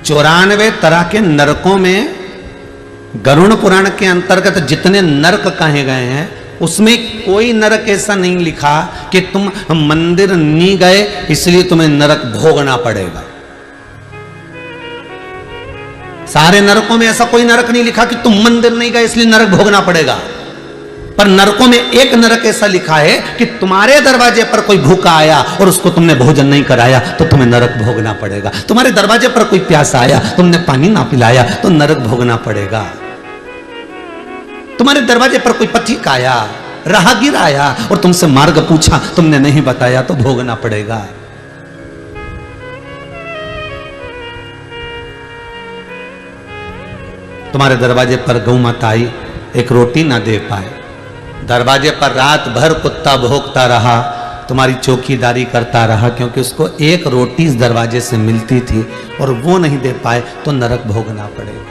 94 तरह के नरकों में गरुड़ पुराण के अंतर्गत जितने नरक कहे गए हैं उसमें कोई नरक ऐसा नहीं लिखा कि तुम मंदिर नहीं गए इसलिए तुम्हें नरक भोगना पड़ेगा। सारे नरकों में ऐसा कोई नरक नहीं लिखा कि तुम मंदिर नहीं गए इसलिए नरक भोगना पड़ेगा। पर नरकों में एक नरक ऐसा लिखा है कि तुम्हारे दरवाजे पर कोई भूखा आया और उसको तुमने भोजन नहीं कराया तो तुम्हें नरक भोगना पड़ेगा। तुम्हारे दरवाजे पर कोई प्यासा आया, तुमने पानी ना पिलाया तो नरक भोगना पड़ेगा। तुम्हारे दरवाजे पर कोई पथिक आया, राहगीर आया और तुमसे मार्ग पूछा, तुमने नहीं बताया तो भोगना पड़ेगा। तुम्हारे दरवाजे पर गौ माता आई, एक रोटी ना दे पाए, दरवाजे पर रात भर कुत्ता भौंकता रहा, तुम्हारी चौकीदारी करता रहा क्योंकि उसको एक रोटी इस दरवाजे से मिलती थी और वो नहीं दे पाए तो नरक भोगना पड़ेगा।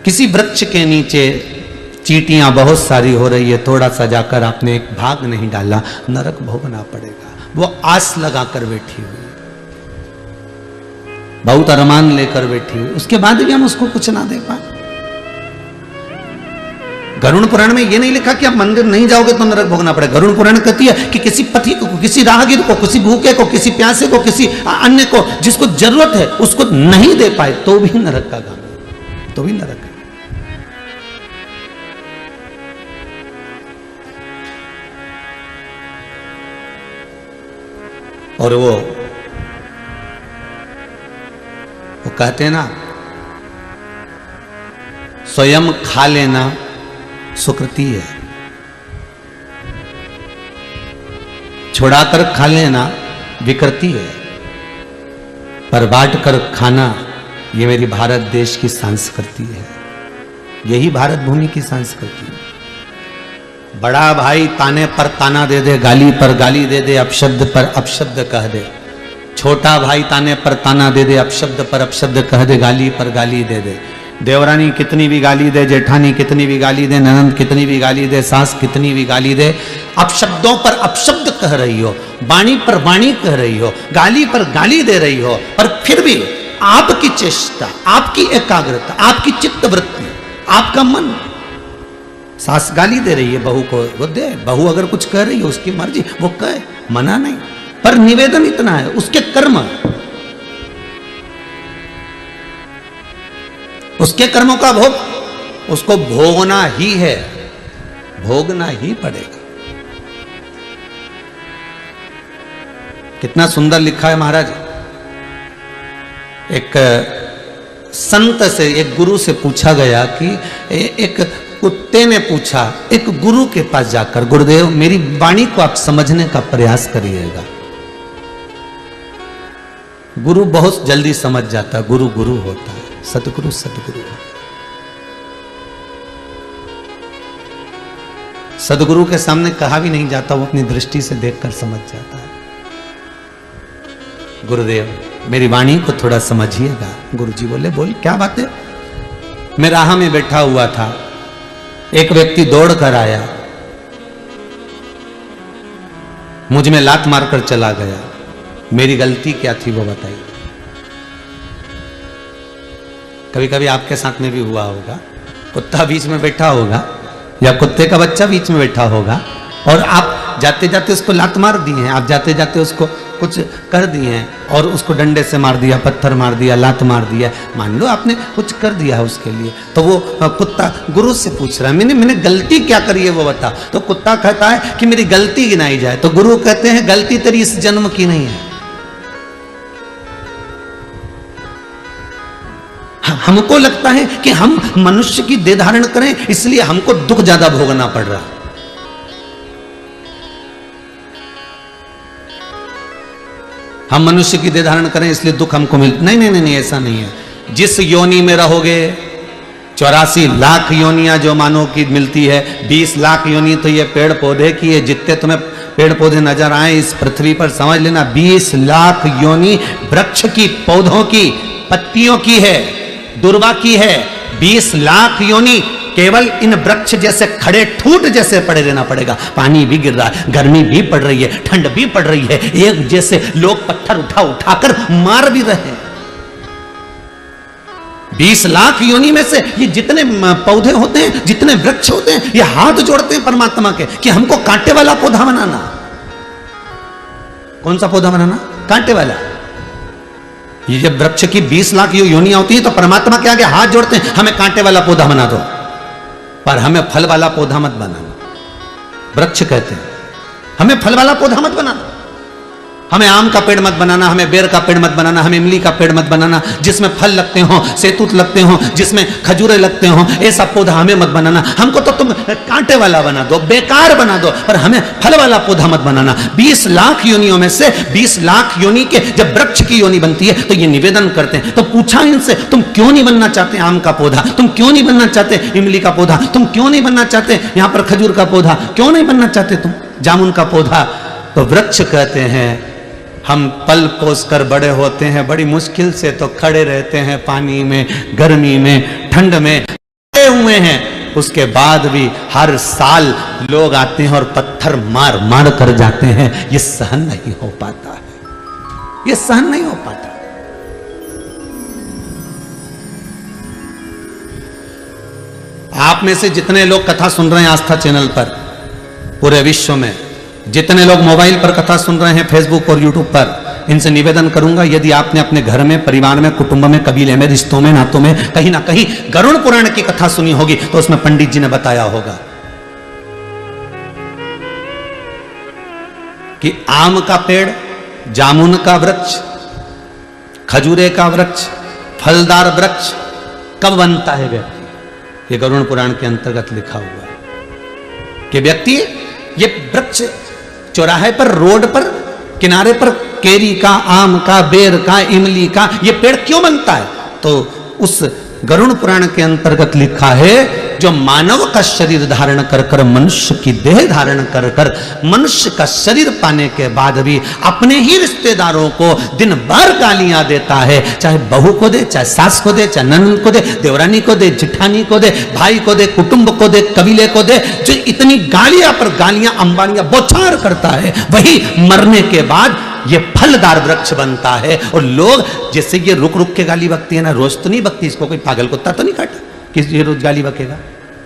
किसी वृक्ष के नीचे चींटियां बहुत सारी हो रही है, थोड़ा सा जाकर आपने एक भाग नहीं डाला, नरक भोगना पड़ेगा। वो आस लगाकर बैठी हुई, बहुत अरमान लेकर बैठी हुई, उसके बाद भी हम उसको कुछ ना दे पाए। गरुड़ पुराण में ये नहीं लिखा कि आप मंदिर नहीं जाओगे तो नरक भोगना पड़ेगा। गरुड़ पुराण कहती है कि किसी पथिक को, किसी राहगीर को, किसी भूखे को, किसी प्यासे को, किसी अन्य को जिसको जरूरत है उसको नहीं दे पाए तो भी नरक का काम, तो भी नरक है। और वो कहते हैं ना, स्वयं खा लेना सुकृति है, छुड़ाकर खा लेना विकृति है, पर बांट कर खाना ये मेरी भारत देश की संस्कृति है। यही भारत भूमि की संस्कृति है। बड़ा भाई ताने पर ताना दे दे, गाली पर गाली दे दे, अपशब्द पर अपशब्द कह दे। छोटा भाई ताने पर ताना दे दे, अपशब्द पर अपशब्द कह दे, गाली पर गाली दे दे। देवरानी कितनी भी गाली दे, जेठानी कितनी भी गाली दे, ननंद कितनी भी गाली दे, सास कितनी भी गाली दे, अपशब्दों पर अपशब्द कह रही हो, वाणी पर वाणी कह रही हो, गाली पर गाली दे रही हो, पर फिर भी आपकी चेष्टा, आपकी एकाग्रता, आपकी चित्तवृत्ति, आपका मन, सास गाली दे रही है बहू को, वो दे। बहू अगर कुछ कह रही है उसकी मर्जी, वो कहे, मना नहीं, पर निवेदन इतना है, उसके कर्म, उसके कर्मों का भोग उसको भोगना ही है, भोगना ही पड़ेगा। कितना सुंदर लिखा है महाराज। एक संत से, एक गुरु से पूछा गया कि एक कुत्ते ने पूछा एक गुरु के पास जाकर, गुरुदेव मेरी वाणी को आप समझने का प्रयास करिएगा। गुरु बहुत जल्दी समझ जाता है, गुरु गुरु होता है, सतगुरु सतगुरु होता है। सतगुरु के सामने कहा भी नहीं जाता, वो अपनी दृष्टि से देखकर समझ जाता है। गुरुदेव मेरी वाणी को थोड़ा समझिएगा। गुरुजी बोले, बोल क्या बात है। मैं राह में बैठा हुआ था, एक व्यक्ति दौड़ कर आया, मुझ में लात मारकर चला गया, मेरी गलती क्या थी वो बताइए। कभी कभी आपके साथ में भी हुआ होगा, कुत्ता बीच में बैठा होगा या कुत्ते का बच्चा बीच में बैठा होगा और आप जाते जाते उसको लात मार दी है, आप जाते जाते उसको कुछ कर दिए हैं और उसको डंडे से मार दिया, पत्थर मार दिया, लात मार दिया, मान लो आपने कुछ कर दिया है उसके लिए, तो वो कुत्ता गुरु से पूछ रहा है मैंने गलती क्या करी है वो बता। तो कुत्ता कहता है कि मेरी गलती गिनाई जाए, तो गुरु कहते हैं गलती तेरी इस जन्म की नहीं है। हमको लगता है कि हम मनुष्य की देह धारण करें इसलिए हमको दुख ज्यादा भोगना पड़ रहा। हम मनुष्य की देह धारण करें इसलिए दुख हमको मिल, नहीं नहीं नहीं, ऐसा नहीं है। जिस योनि में रहोगे, 84 लाख योनियां जो मानव की मिलती है, 20 लाख योनि तो ये पेड़ पौधे की है। जितने तुम्हें पेड़ पौधे नजर आए इस पृथ्वी पर, समझ लेना 20 लाख योनि वृक्ष की, पौधों की, पत्तियों की है, दुर्वा की है। 20 लाख योनि केवल इन वृक्ष जैसे खड़े ठूट जैसे पड़े रहना पड़ेगा। पानी भी गिर रहा है, गर्मी भी पड़ रही है, ठंड भी पड़ रही है, एक जैसे लोग पत्थर उठा उठाकर मार भी रहे हैं। 20 लाख योनि में से ये जितने पौधे होते हैं, जितने वृक्ष होते हैं, ये हाथ जोड़ते हैं परमात्मा के कि हमको कांटे वाला पौधा बनाना। कौन सा पौधा बनाना? कांटे वाला। ये जब वृक्ष की 20 लाख योनियां होती हैं तो परमात्मा के आगे हाथ जोड़ते हैं, हमें कांटे वाला पौधा बना दो, पर हमें फल वाला पौधा मत बनाना। वृक्ष कहते हैं हमें फल वाला पौधा मत बनाना, हमें आम का पेड़ मत बनाना, हमें बेर का पेड़ मत बनाना, हमें इमली का पेड़ मत बनाना, जिसमें फल लगते हो, सेतूत लगते हो, जिसमें खजूरे लगते हो, ऐसा पौधा हमें मत बनाना। हमको तो तुम कांटे वाला बना दो, बेकार बना दो, पर हमें फल वाला पौधा मत बनाना। 20 लाख योनियों में से 20 लाख योनि के जब वृक्ष की योनि बनती है तो ये निवेदन करते हैं। तो पूछा इनसे, तुम क्यों नहीं बनना चाहते आम का पौधा, तुम क्यों नहीं बनना चाहते इमली का पौधा, तुम क्यों नहीं बनना चाहते यहां पर खजूर का पौधा, क्यों नहीं बनना चाहते तुम जामुन का पौधा? तो वृक्ष कहते हैं हम पल पोस कर बड़े होते हैं, बड़ी मुश्किल से तो खड़े रहते हैं पानी में, गर्मी में, ठंड में खड़े हुए हैं, उसके बाद भी हर साल लोग आते हैं और पत्थर मार मार कर जाते हैं। ये सहन नहीं हो पाता है, ये सहन नहीं हो पाता। आप में से जितने लोग कथा सुन रहे हैं आस्था चैनल पर, पूरे विश्व में जितने लोग मोबाइल पर कथा सुन रहे हैं, फेसबुक और यूट्यूब पर, इनसे निवेदन करूंगा, यदि आपने अपने घर में, परिवार में, कुटुंब में, कबीले में, रिश्तों में, नातों में कहीं ना कहीं गरुड़ पुराण की कथा सुनी होगी तो उसमें पंडित जी ने बताया होगा कि आम का पेड़, जामुन का वृक्ष, खजूरे का वृक्ष, फलदार वृक्ष कब बनता है व्यक्ति? ये गरुड़ पुराण के अंतर्गत लिखा हुआ है कि व्यक्ति ये वृक्ष चौराहे पर, रोड पर, किनारे पर केरी का, आम का, बेर का, इमली का ये पेड़ क्यों बनता है? तो उस गरुड़ पुराण के अंतर्गत लिखा है जो मानव का शरीर धारण कर कर, मनुष्य की देह धारण कर कर, मनुष्य का शरीर पाने के बाद भी अपने ही रिश्तेदारों को दिन भर गालियां देता है, चाहे बहू को दे, चाहे सास को दे, चाहे ननद को दे, देवरानी को दे, जिठानी को दे, भाई को दे, कुटुंब को दे, कबीले को दे, जो इतनी गालियां पर गालियां अंबालियां बौछार करता है, वही मरने के बाद ये फलदार वृक्ष बनता है। और लोग जैसे ये रुक रुक के गाली बकती है ना, रोज तो नहीं बकती, इसको कोई पागल कुत्ता तो नहीं काटा कि ये रोज गाली बकेगा,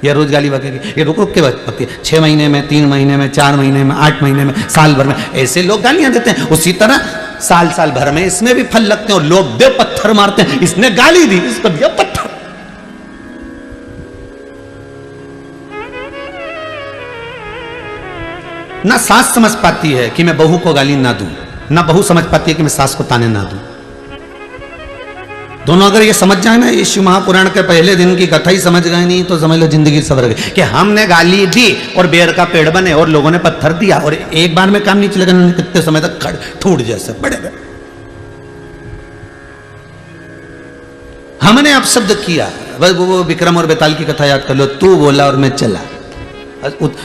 ये रोज गाली बकेगी, ये रुक रुक के बकती है। 6 महीने में, 3 महीने में, 4 महीने में, 8 महीने में, साल भर में, ऐसे लोग गालियां देते हैं। उसी तरह साल साल भर में इसमें भी फल लगते हैं और लोग दे पत्थर मारते हैं, इसने गाली दी, इसको दिया पत्थर। ना सास समझ पाती है कि मैं बहू को गाली ना दूं, ना बहू समझ पाती है कि मैं सास को ताने ना दूं। दोनों अगर ये समझ जाए ना, ये शिव महापुराण के पहले दिन की कथा ही समझ गए नहीं तो समझ लो जिंदगी सवर गई। कि हमने गाली दी और बेर का पेड़ बने और लोगों ने पत्थर दिया और एक बार में काम नहीं चलेगा, कितने समय तक खड़ ठूट जैसे बड़े बड़े। हमने अपशब्द किया, बस वो विक्रम और बेताल की कथा याद कर लो, तू बोला और मैं चला,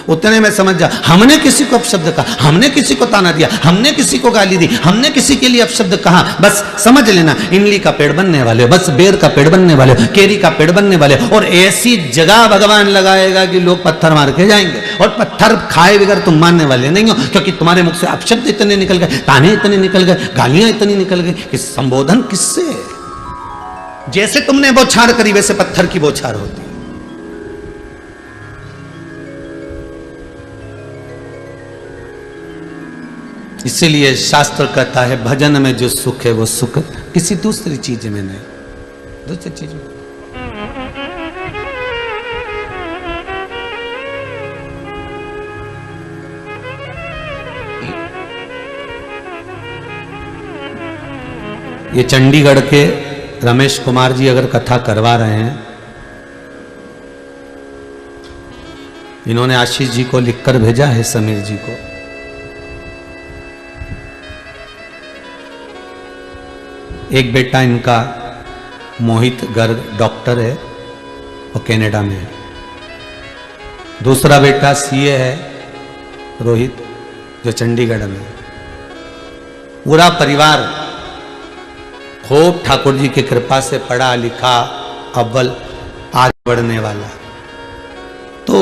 उतने में समझ जा। हमने किसी को अपशब्द कहा, हमने किसी को ताना दिया, हमने किसी को गाली दी, हमने किसी के लिए अपशब्द कहा, बस समझ लेना इमली का पेड़ बनने वाले, बस बेर का पेड़ बनने वाले, केरी का पेड़ बनने वाले। और ऐसी जगह भगवान लगाएगा कि लोग पत्थर मार के जाएंगे और पत्थर खाए बगैर तुम मानने वाले नहीं हो, क्योंकि तुम्हारे मुख से अपशब्द इतने निकल गए, ताने इतने निकल गए, गालियां इतनी निकल गई कि संबोधन किससे? जैसे तुमने बौछार करी वैसे पत्थर की बौछार होती। इसीलिए शास्त्र कहता है भजन में जो सुख है वो सुख किसी दूसरी चीज में नहीं, दूसरी चीज में। ये चंडीगढ़ के रमेश कुमार जी अगर कथा करवा रहे हैं, इन्होंने आशीष जी को लिखकर भेजा है, समीर जी को। एक बेटा इनका मोहित गर्ग डॉक्टर है, वो कनाडा में है। दूसरा बेटा सीए है रोहित, जो चंडीगढ़ में है। पूरा परिवार खूब ठाकुर जी की कृपा से पढ़ा लिखा, अव्वल आगे बढ़ने वाला। तो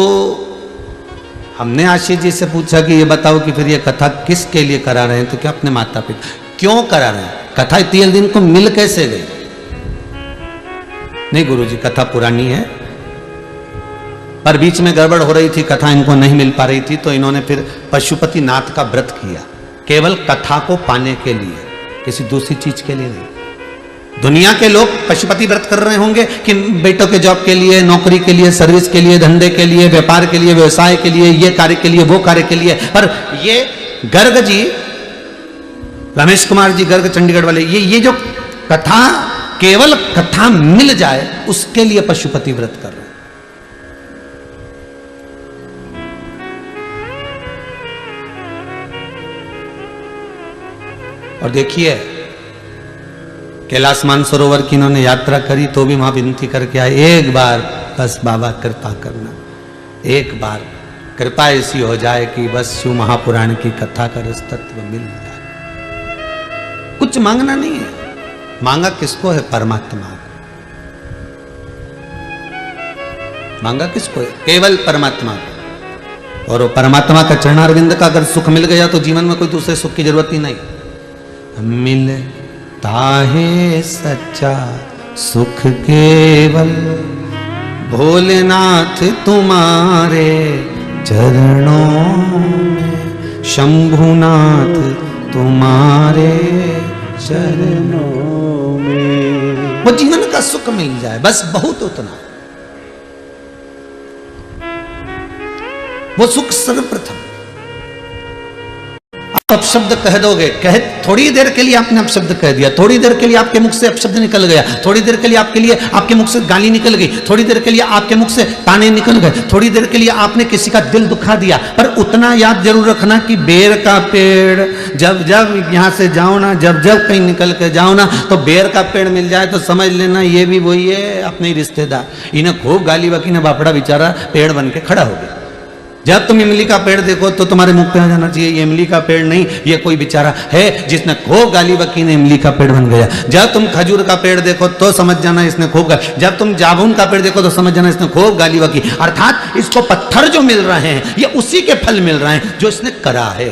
हमने आशीष जी से पूछा कि ये बताओ कि फिर ये कथा किसके लिए करा रहे हैं? तो क्या अपने माता पिता क्यों करा रहे हैं? कथा इतने दिन को मिल कैसे गई? नहीं गुरुजी, कथा पुरानी है, पर बीच में गड़बड़ हो रही थी, कथा इनको नहीं मिल पा रही थी, तो इन्होंने फिर पशुपति नाथ का व्रत किया, केवल कथा को पाने के लिए, किसी दूसरी चीज के लिए नहीं। दुनिया के लोग पशुपति व्रत कर रहे होंगे कि बेटों के जॉब के लिए, नौकरी के लिए, सर्विस के लिए, धंधे के लिए, व्यापार के लिए, व्यवसाय के लिए, ये कार्य के लिए, वो कार्य के लिए, पर ये गर्ग जी, रमेश कुमार जी गर्ग चंडीगढ़ वाले, ये जो कथा, केवल कथा मिल जाए उसके लिए पशुपति व्रत कर रहे हैं। और देखिए कैलाश मानसरोवर की इन्होंने यात्रा करी तो भी वहां विनती करके आए, एक बार बस बाबा कृपा करना, एक बार कृपा ऐसी हो जाए कि बस शिव महापुराण की कथा का रस तत्व मिल जाए। कुछ मांगना नहीं है, मांगा किसको है? परमात्मा को। मांगा किसको है? केवल परमात्मा को। और वो परमात्मा का चरणारविंद का अगर सुख मिल गया तो जीवन में कोई दूसरे सुख की जरूरत ही नहीं। मिलता है सच्चा सुख केवल भोलेनाथ तुम्हारे चरणों में, शंभुनाथ तुम्हारे चरणों में। वो जीवन का सुख मिल जाए बस, बहुत उतना। वो सुख सर्वप्रथम। आप अपशब्द कह दोगे, कहे थोड़ी देर के लिए आपने अपशब्द कह दिया, थोड़ी देर के लिए आपके मुख से अपशब्द निकल गया, थोड़ी देर के लिए आपके मुख से गाली निकल गई, थोड़ी देर के लिए आपके मुख से ताने निकल गए, थोड़ी देर के लिए आपने किसी का दिल दुखा दिया, पर उतना याद जरूर रखना कि बेर का पेड़ जब जब यहां से जाओ ना, जब जब कहीं निकल के जाओ ना, तो बेर का पेड़ मिल जाए तो समझ लेना ये भी वही है, अपने ही रिश्तेदार। इन्हें खूब गाली बकी ने बापड़ा बेचारा पेड़ बन के खड़ा हो गया। जब तुम इमली का पेड़ देखो तो तुम्हारे मुख पे आ जाना चाहिए ये इमली का पेड़ नहीं, ये कोई बेचारा है जिसने खूब गाली बकी ने इमली का पेड़ बन गया। जब तुम खजूर का पेड़ देखो तो समझ जाना इसने खूब गाली, जब तुम जामुन का पेड़ देखो तो समझ जाना इसने खूब गाली बकी। अर्थात इसको पत्थर जो मिल रहे हैं ये उसी के फल मिल रहे हैं जो इसने करा है।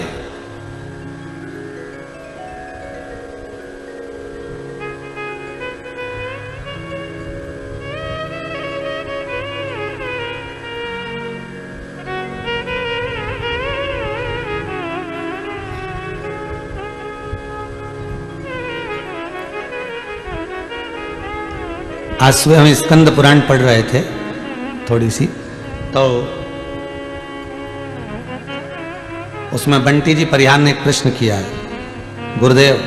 आज सुबह हम स्कंद पुराण पढ़ रहे थे थोड़ी सी, तो उसमें बंटी जी परिहार ने एक प्रश्न किया है, गुरुदेव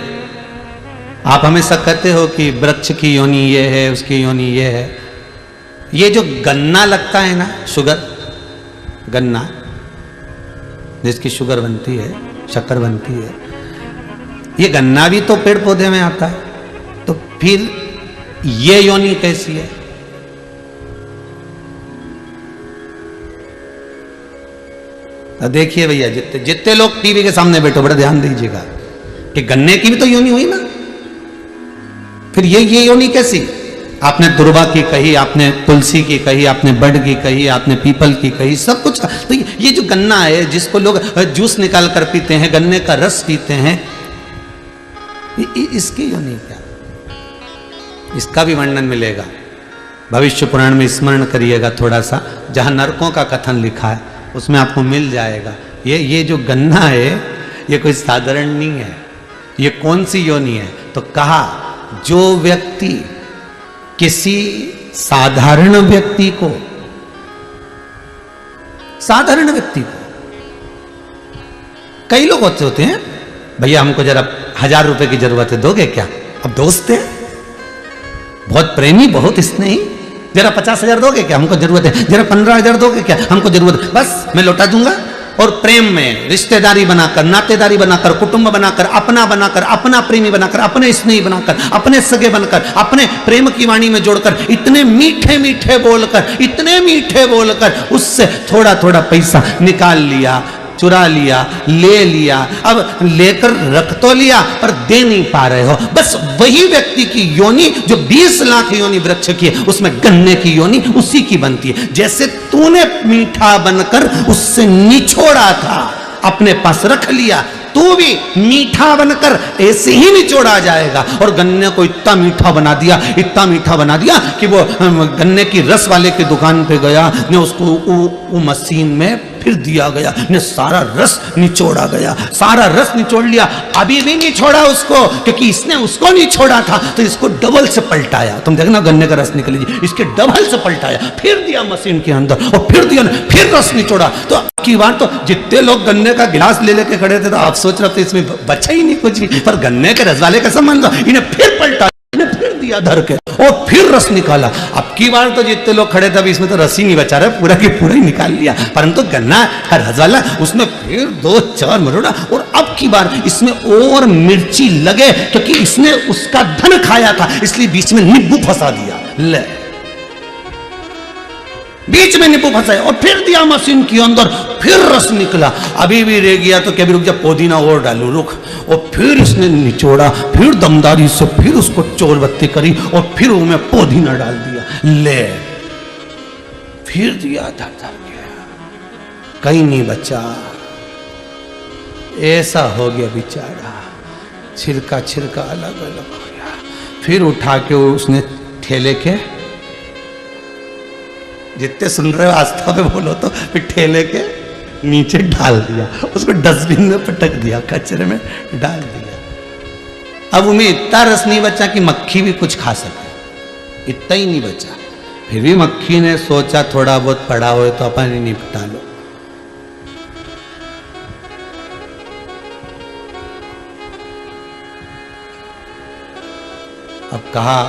आप हमेशा कहते हो कि वृक्ष की योनि ये है, उसकी योनि ये है, ये जो गन्ना लगता है ना, शुगर, गन्ना जिसकी शुगर बनती है, शक्कर बनती है, ये गन्ना भी तो पेड़ पौधे में आता है, तो फिर ये योनि कैसी है? तो देखिए भैया, जितने लोग टीवी के सामने बैठो बड़ा ध्यान दीजिएगा कि गन्ने की भी तो योनि हुई ना, फिर ये योनि कैसी? आपने दुर्वा की कही, आपने तुलसी की कही, आपने बड़ की कही, आपने पीपल की कही, सब कुछ। तो ये जो गन्ना है जिसको लोग जूस निकाल कर पीते हैं, गन्ने का रस पीते हैं, इसकी योनि क्या? इसका भी वर्णन मिलेगा भविष्य पुराण में, स्मरण करिएगा थोड़ा सा, जहां नरकों का कथन लिखा है उसमें आपको मिल जाएगा। ये जो गन्ना है ये कोई साधारण नहीं है, ये कौन सी योनि है? तो कहा जो व्यक्ति किसी साधारण व्यक्ति को, साधारण व्यक्ति को, कई लोग होते हैं भैया हमको जरा 1000 रुपए की जरूरत है, दोगे क्या? अब दोस्त है, बहुत प्रेमी, बहुत स्नेही, जरा 50,000 दोगे क्या? हमको जरूरत है। जरा 15,000 दोगे क्या? हमको जरूरत है। बस मैं लौटा दूंगा। और प्रेम में रिश्तेदारी बनाकर, नातेदारी बनाकर, कुटुंब बनाकर, अपना प्रेमी बनाकर, अपने स्नेही बनाकर, अपने सगे बनकर, अपने प्रेम की वाणी में जोड़कर, इतने मीठे मीठे बोलकर, इतने मीठे बोलकर उससे थोड़ा थोड़ा पैसा निकाल लिया, चुरा लिया, ले लिया, अब लेकर रख तो लिया पर दे नहीं पा रहे हो। बस वही व्यक्ति की योनि जो 20 लाख योनि वृक्ष की है, उसमें गन्ने की योनि उसी की बनती है। जैसे तूने मीठा बनकर उससे निछोड़ा था, अपने पास रख लिया, तू भी मीठा बनकर ऐसे ही निचोड़ा जाएगा। और गन्ने को इतना मीठा बना दिया, इतना मीठा बना दिया कि वो गन्ने की रस वाले की दुकान पे गया, ने उसको वो मशीन में फिर दिया गया, ने सारा रस निचोड़ा गया, सारा रस निचोड़ लिया। अभी भी नहीं छोड़ा उसको, क्योंकि इसने उसको नहीं छोड़ा था, तो इसको डबल से पलटाया। तुम देखना गन्ने का रस निकल लीजिए, इसके डबल से पलटाया, फिर दिया मशीन के अंदर और फिर दिया, फिर रस निचोड़ा। तो की बार तो जितने लोग गन्ने का गिलास ले लेके खड़े थे, तो आप सोच रहे थे इसमें बचा ही नहीं कुछ भी, पर गन्ने के रस वाले का संबंध, इन्हें फिर पलटा, इन्हें फिर दिया धर के और फिर रस निकाला। अब की बार तो जितने लोग खड़े थे, अभी इसमें तो रस ही नहीं बचा रहा, पूरा की पूरा ही निकाल लिया। परंतु गन्ना रस वाला उसने फिर 2-4 मरोड़ा, और अब की बार इसमें और मिर्ची लगे, क्योंकि इसने उसका धन खाया था, इसलिए बीच में नींबू फंसा दिया। ले बीच में नींबू फंसाया और फिर दिया मशीन के अंदर, फिर रस निकला। अभी भी रह गया तो क्या भी रुक जा, पुदीना और डालू, रुक। और फिर इसने निचोड़ा, फिर दमदारी से फिर उसको चोरबत्ती करी और फिर उसमें पुदीना डाल दिया, ले फिर दिया धर धर के, कहीं नहीं बचा। ऐसा हो गया बेचारा, छिलका छिलका अलग अलग हो गया। फिर उठा के उसने ठेले के, जितने सुन रहे हो आस्था में बोलो, तो फिर ठेले के नीचे डाल दिया, उसको डस्टबिन में पटक दिया, कचरे में डाल दिया। अब उनमें इतना रस नहीं बचा कि मक्खी भी कुछ खा सके, इतना ही नहीं बचा। फिर भी मक्खी ने सोचा थोड़ा बहुत पड़ा हो तो अपन ही निपटा लो। अब कहा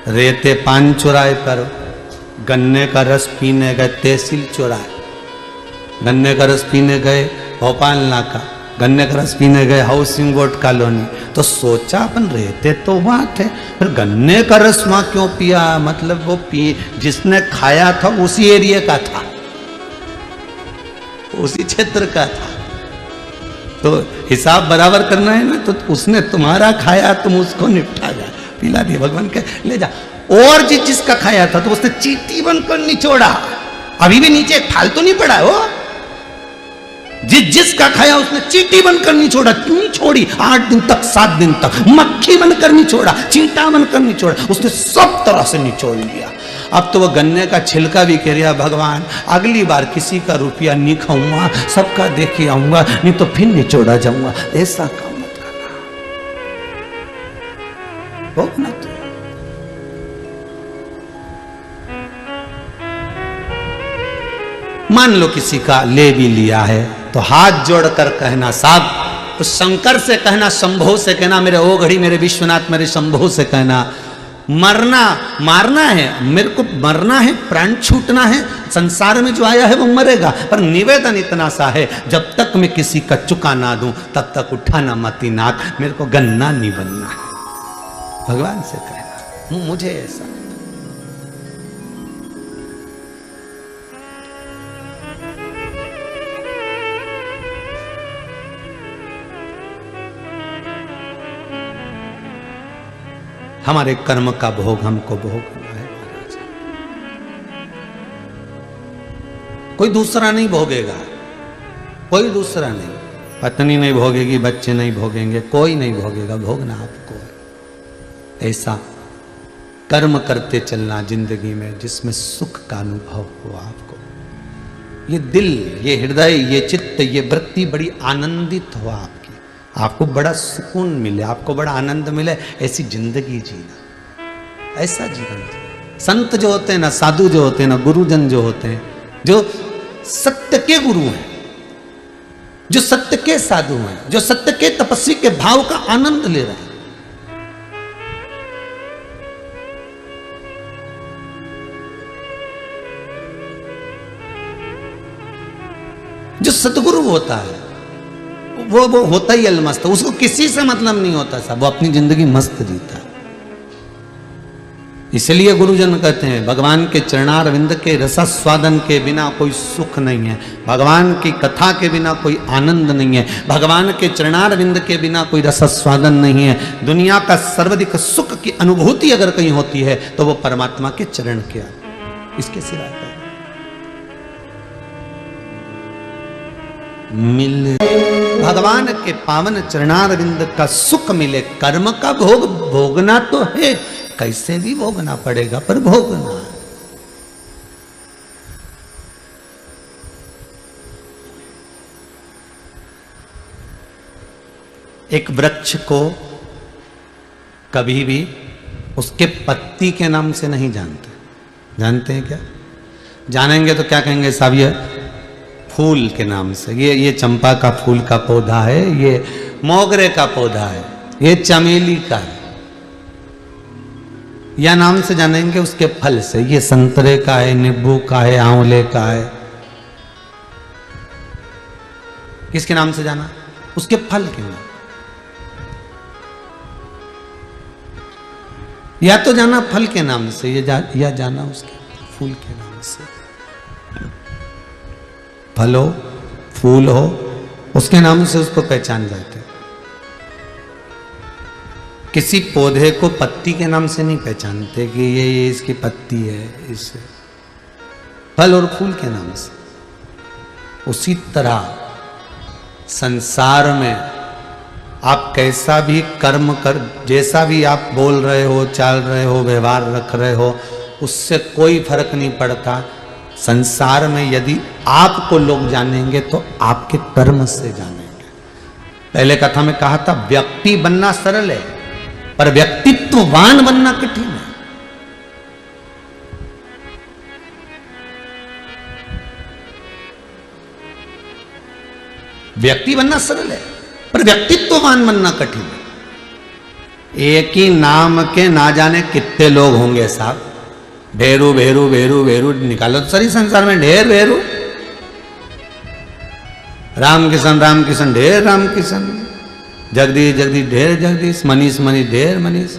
रेते पान चुराए पर गन्ने का रस पीने गए तहसील चौराहे, गन्ने का रस पीने गए भोपाल नाका, गन्ने का रस पीने गए हाउसिंग बोर्ड कॉलोनी। तो सोचा अपन रहते तो वहां थे, फिर गन्ने का रस वहां क्यों पिया, मतलब वो जिसने खाया था उसी एरिया का था, उसी क्षेत्र का था, तो हिसाब बराबर करना है ना। तो उसने तुम्हारा खाया, तुम उसको निपटा जा, पिला दिया, भगवान के ले जा। और जिसका खाया था तो उसने चींटी बनकर निचोड़ा, अभी भी नीचे फालतू नहीं पड़ा है वो, जिसका खाया उसने चींटी बनकर निचोड़ा, नहीं छोड़ी 8 दिन तक 7 दिन तक, मक्खी बनकर निचोड़ा, चींटा बनकर निचोड़ा, उसने सब तरह से निचोड़ लिया। अब तो वो गन्ने का छिलका भी कह रहा, भगवान अगली बार किसी का रुपया नहीं खाऊंगा, सबका देखे आऊंगा, नहीं तो फिर निचोड़ा जाऊंगा। ऐसा काम मत करना, हो ना। तो मान लो किसी का ले भी लिया है, तो हाथ जोड़कर कहना साहब, तो शंकर से कहना, शंभो से कहना, मेरे ओ घड़ी मेरे विश्वनाथ मेरे शंभो से कहना, मरना मारना है, मेरे को मरना है, प्राण छूटना है, संसार में जो आया है वो मरेगा, पर निवेदन इतना सा है, जब तक मैं किसी का चुका ना दूं तब तक उठाना मती नाक, मेरे को गन्ना नहीं बनना है। भगवान से कहना मुझे ऐसा। हमारे कर्म का भोग हमको भोगना है महाराज, कोई दूसरा नहीं भोगेगा, कोई दूसरा नहीं, पत्नी नहीं भोगेगी, बच्चे नहीं भोगेंगे, कोई नहीं भोगेगा, भोगना आपको है। ऐसा कर्म करते चलना जिंदगी में जिसमें सुख का अनुभव हो आपको, ये दिल, ये हृदय, ये चित्त, ये वृत्ति बड़ी आनंदित हो आपकी, आपको बड़ा सुकून मिले, आपको बड़ा आनंद मिले, ऐसी जिंदगी जीना, ऐसा जीवन। संत जो होते हैं ना, साधु जो होते हैं ना, गुरुजन जो होते हैं, जो सत्य के गुरु हैं, जो सत्य के साधु हैं, जो सत्य के तपस्वी के भाव का आनंद ले रहे हैं, जो सतगुरु होता है वो होता ही अलमस्त, उसको किसी से मतलब नहीं होता साहब, वो अपनी जिंदगी मस्त जीता है। इसलिए गुरुजन कहते हैं भगवान के चरणारविंद के रसास्वादन के बिना कोई सुख नहीं है, भगवान की कथा के बिना कोई आनंद नहीं है, भगवान के चरणारविंद के बिना कोई रसास्वादन नहीं है। दुनिया का सर्वाधिक सुख की अनुभूति अगर कहीं होती है तो वो परमात्मा के चरण के, इसके सिवाय मिल। भगवान के पावन चरणारविंद का सुख मिले, कर्म का भोग भोगना तो है, कैसे भी भोगना पड़ेगा, पर भोगना है। एक वृक्ष को कभी भी उसके पत्ती के नाम से नहीं जानते। जानते हैं क्या? जानेंगे तो क्या कहेंगे साहब, ये फूल के नाम से, ये चंपा का फूल का पौधा है, ये मोगरे का पौधा है, ये चमेली का है, या नाम से जानेंगे उसके फल से, ये संतरे का है, नींबू का है, आंवले का है। किसके नाम से जाना? उसके फल के नाम। या तो जाना फल के नाम से, या जाना उसके फूल के नाम से। फल हो, फूल हो, उसके नाम से उसको पहचान जाते। किसी पौधे को पत्ती के नाम से नहीं पहचानते कि ये इसकी पत्ती है, इससे। फल और फूल के नाम से। उसी तरह संसार में आप कैसा भी कर्म कर, जैसा भी आप बोल रहे हो, चाल रहे हो, व्यवहार रख रहे हो, उससे कोई फर्क नहीं पड़ता। संसार में यदि आपको लोग जानेंगे तो आपके कर्म से जानेंगे। पहले कथा में कहा था, व्यक्ति बनना सरल है, पर व्यक्तित्ववान बनना कठिन है। व्यक्ति बनना सरल है, पर व्यक्तित्ववान बनना कठिन है। एक ही नाम के ना जाने कितने लोग होंगे साहब। भेरू भेरू भेरू भेरू निकालो तो सारी संसार में ढेर भेरू। राम किशन ढेर राम किशन, जगदीश जगदीश ढेर जगदीश, मनीष मनीष ढेर मनीष,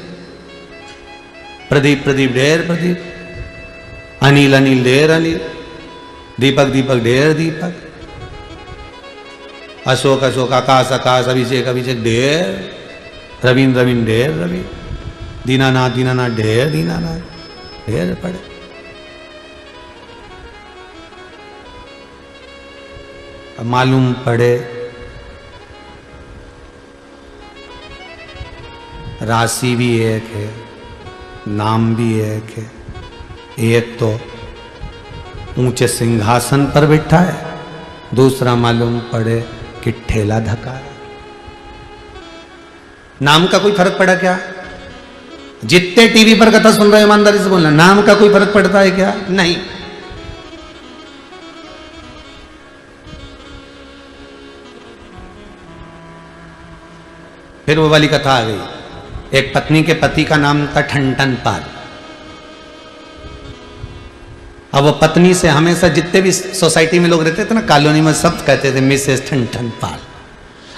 प्रदीप प्रदीप ढेर प्रदीप, अनिल अनिल ढेर अनिल, दीपक दीपक ढेर दीपक, अशोक अशोक, आकाश आकाश, अभिषेक अभिषेक ढेर, रवीन रवीन ढेर रवीन, दीनानाथ दीनानाथ ढेर दीनानाथ ढेर पड़े। अब मालूम पड़े राशि भी एक है, नाम भी एक है। एक तो ऊंचे सिंहासन पर बैठा है, दूसरा मालूम पड़े कि ठेला धका है। नाम का कोई फर्क पड़ा क्या? जितने टीवी पर कथा सुन रहे हैं ईमानदारी से बोलना, नाम का कोई फर्क पड़ता है क्या? नहीं। फिर वो वाली कथा आ गई। एक पत्नी के पति का नाम था ठनठन पाल। अब वो पत्नी से हमेशा जितने भी सोसाइटी में लोग रहते थे ना, कॉलोनी में, सब कहते थे मिसेस ठनठन पाल।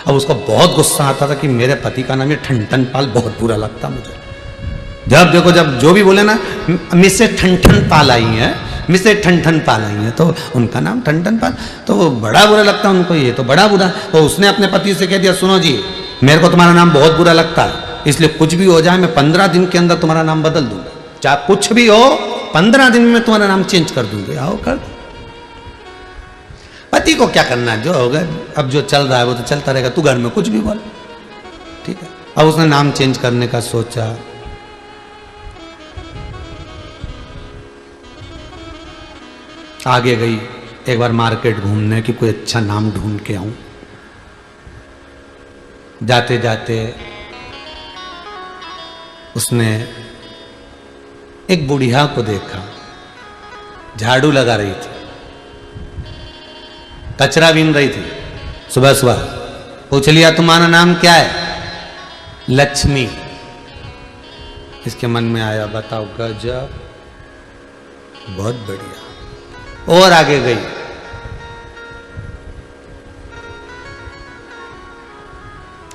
अब उसको बहुत गुस्सा आता था कि मेरे पति का नाम ये ठनठन पाल, बहुत बुरा लगता मुझे। जब देखो, जब जो भी बोले ना, मिसेस ठनठन पाल आई है, मिसेस ठनठन पाल आई है, तो उनका नाम ठनठन पाल, तो वो बड़ा बुरा लगता उनको, ये तो बड़ा बुरा। तो उसने अपने पति से कह दिया, सुनो जी, मेरे को तुम्हारा नाम बहुत बुरा लगता है, इसलिए कुछ भी हो जाए मैं 15 दिन के अंदर तुम्हारा नाम बदल दूंगा। चाहे कुछ भी हो, 15 दिन में तुम्हारा नाम चेंज कर दूंगे। आओ कर दो। पति को क्या करना है, जो होगा अब जो चल रहा है वो तो चलता रहेगा, तू घर में कुछ भी बोल, ठीक है। अब उसने नाम चेंज करने का सोचा। आगे गई एक बार मार्केट घूमने की, कोई अच्छा नाम ढूंढ के आऊं। जाते जाते उसने एक बुढ़िया को देखा, झाड़ू लगा रही थी, कचरा बीन रही थी सुबह सुबह। पूछ लिया, तुम्हारा नाम क्या है? लक्ष्मी। इसके मन में आया, बताओ गजब, बहुत बढ़िया। और आगे गई,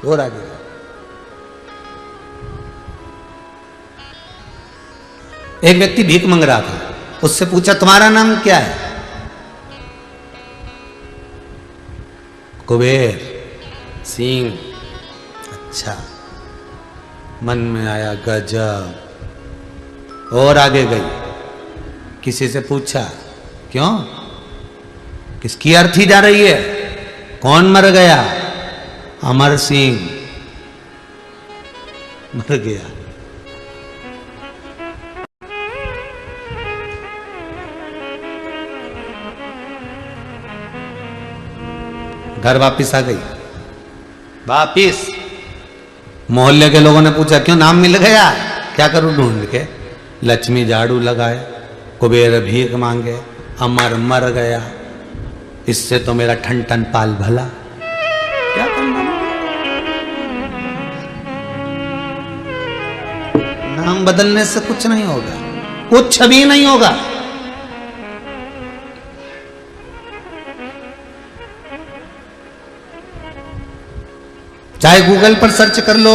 और आगे गई। एक व्यक्ति भीख मांग रहा था, उससे पूछा, तुम्हारा नाम क्या है? कुबेर सिंह। अच्छा, मन में आया गजब। और आगे गई, किसी से पूछा, क्यों, किसकी अर्थी जा रही है? कौन मर गया? अमर सिंह मर गया। घर वापिस आ गई। वापिस मोहल्ले के लोगों ने पूछा क्यों नाम मिल गया? क्या करूं ढूंढ के? लक्ष्मी झाड़ू लगाए, कुबेर भीख मांगे, अमर मर गया, इससे तो मेरा ठन ठन पाल भला। क्या करना? नाम बदलने से कुछ नहीं होगा, कुछ भी नहीं होगा। चाहे गूगल पर सर्च कर लो,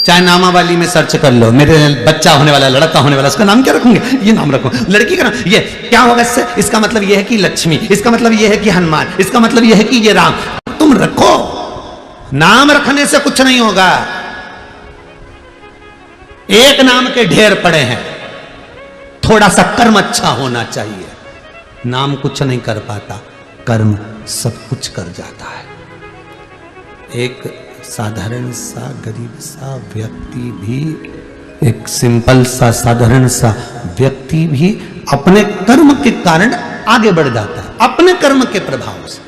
चाहे नामावली में सर्च कर लो, मेरे बच्चा होने वाला, लड़का होने वाला, उसका नाम क्या रखूंगे? ये नाम रखो। लड़की का नाम ये क्या होगा इससे? इसका मतलब ये है कि लक्ष्मी, इसका मतलब ये है कि हनुमान, इसका मतलब ये है कि ये राम। तुम रखो, नाम रखने से कुछ नहीं होगा। एक नाम के ढेर पड़े हैं, थोड़ा सा कर्म अच्छा होना चाहिए। नाम कुछ नहीं कर पाता, कर्म सब कुछ कर जाता है। एक साधारण सा गरीब सा व्यक्ति भी, एक सिंपल सा साधारण सा व्यक्ति भी अपने कर्म के कारण आगे बढ़ जाता है, अपने कर्म के प्रभाव से।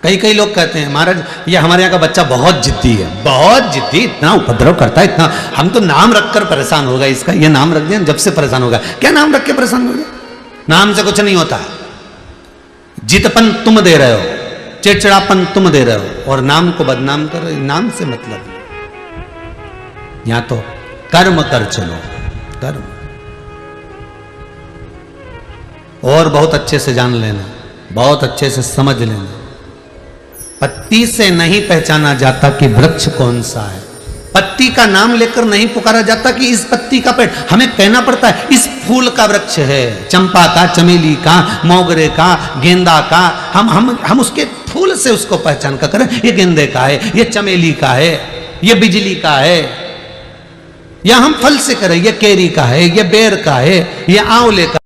कई लोग कहते हैं महाराज ये हमारे यहाँ का बच्चा बहुत जिद्दी है, बहुत जिद्दी, इतना उपद्रव करता है, इतना, हम तो नाम रखकर परेशान हो गए इसका, ये नाम रख दिया जब से परेशान हो गया। क्या नाम रख के परेशान हो गए? नाम से कुछ नहीं होता। जितपन तुम दे रहे हो, चिड़चिड़ापन तुम दे रहे हो, और नाम को बदनाम कर रहे हो। नाम से मतलब यहां तो कर्म कर चलो, कर्म। और बहुत अच्छे से जान लेना, बहुत अच्छे से समझ लेना, पत्ती से नहीं पहचाना जाता कि वृक्ष कौन सा है। पत्ती का नाम लेकर नहीं पुकारा जाता कि इस पत्ती का पेड़, हमें कहना पड़ता है इस फूल का वृक्ष है, चंपा का, चमेली का, मोगरे का, गेंदा का। हम उसके फूल से उसको पहचान कर करें, ये गेंदे का है, ये चमेली का है, ये बिजली का है। या हम फल से करें, ये केरी का है, ये बेर का है, ये आंवले का।